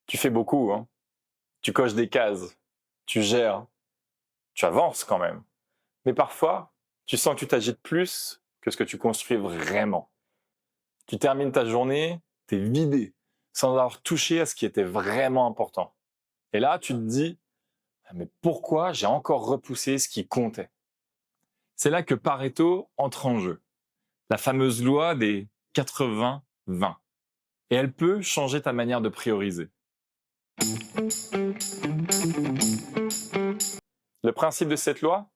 Tu fais beaucoup, hein. Tu coches des cases, tu gères, tu avances quand même. Mais parfois, tu sens que tu t'agites plus que ce que tu construis vraiment. Tu termines ta journée, t'es vidé, sans avoir touché à ce qui était vraiment important. Et là, tu te dis, ah, mais pourquoi j'ai encore repoussé ce qui comptait? C'est là que Pareto entre en jeu. La fameuse loi des 80-20. Et elle peut changer ta manière de prioriser. Le principe de cette loi,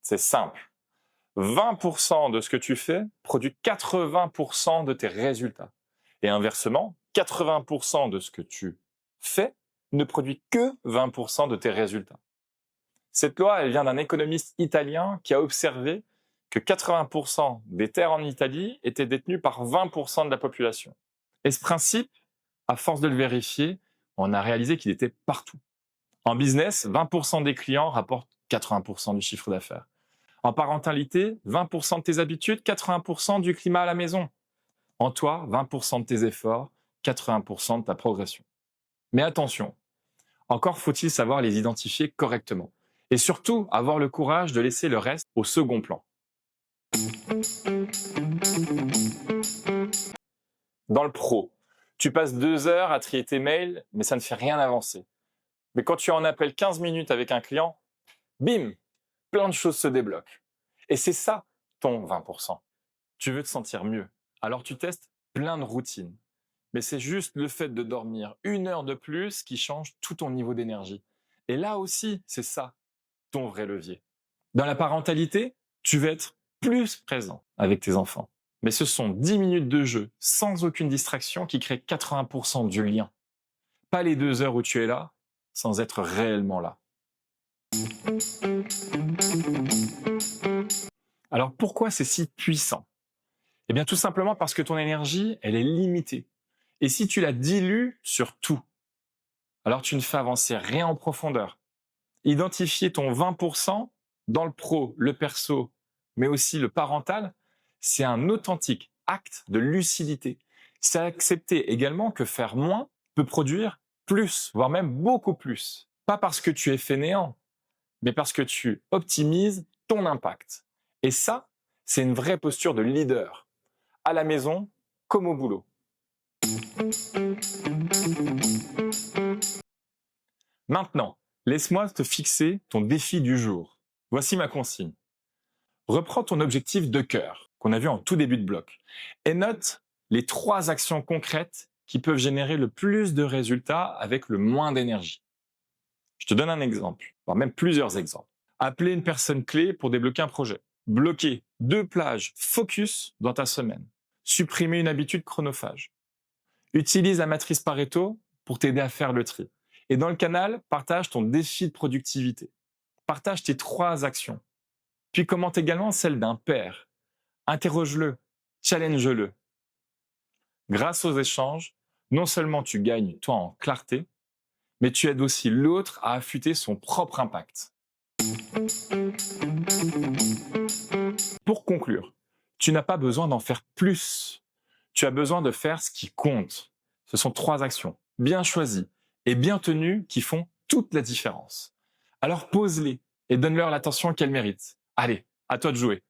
c'est simple. 20% de ce que tu fais produit 80% de tes résultats. Et inversement, 80% de ce que tu fais ne produit que 20% de tes résultats. Cette loi, elle vient d'un économiste italien qui a observé que 80% des terres en Italie étaient détenues par 20% de la population. Et ce principe, à force de le vérifier, on a réalisé qu'il était partout. En business, 20% des clients rapportent 80% du chiffre d'affaires. En parentalité, 20% de tes habitudes, 80% du climat à la maison. En toi, 20% de tes efforts, 80% de ta progression. Mais attention, encore faut-il savoir les identifier correctement. Et surtout, avoir le courage de laisser le reste au second plan. Dans le pro, tu passes 2 heures à trier tes mails, mais ça ne fait rien avancer. Mais quand tu en appelles 15 minutes avec un client, bim, plein de choses se débloquent. Et c'est ça, ton 20%. Tu veux te sentir mieux. Alors tu testes plein de routines. Mais c'est juste le fait de dormir 1 heure de plus qui change tout ton niveau d'énergie. Et là aussi, c'est ça, ton vrai levier. Dans la parentalité, tu veux être plus présent avec tes enfants. Mais ce sont 10 minutes de jeu sans aucune distraction qui créent 80% du lien. Pas les 2 heures où tu es là sans être réellement là. Alors pourquoi c'est si puissant? Eh bien tout simplement parce que ton énergie, elle est limitée. Et si tu la dilues sur tout, alors tu ne fais avancer rien en profondeur. Identifier ton 20% dans le pro, le perso, mais aussi le parental, c'est un authentique acte de lucidité. C'est accepter également que faire moins peut produire plus, voire même beaucoup plus. Pas parce que tu es fainéant, mais parce que tu optimises ton impact. Et ça, c'est une vraie posture de leader, à la maison comme au boulot. Maintenant, laisse-moi te fixer ton défi du jour. Voici ma consigne. Reprends ton objectif de cœur, qu'on a vu en tout début de bloc, et note les 3 actions concrètes qui peuvent générer le plus de résultats avec le moins d'énergie. Je te donne un exemple, voire même plusieurs exemples. Appeler une personne clé pour débloquer un projet. Bloquer 2 plages focus dans ta semaine. Supprimer une habitude chronophage. Utilise la matrice Pareto pour t'aider à faire le tri. Et dans le canal, partage ton défi de productivité. Partage tes 3 actions. Puis commente également celle d'un père. Interroge-le, challenge-le. Grâce aux échanges, non seulement tu gagnes toi en clarté, mais tu aides aussi l'autre à affûter son propre impact. Pour conclure, tu n'as pas besoin d'en faire plus. Tu as besoin de faire ce qui compte. Ce sont 3 actions, bien choisies et bien tenues, qui font toute la différence. Alors pose-les et donne-leur l'attention qu'elles méritent. Allez, à toi de jouer.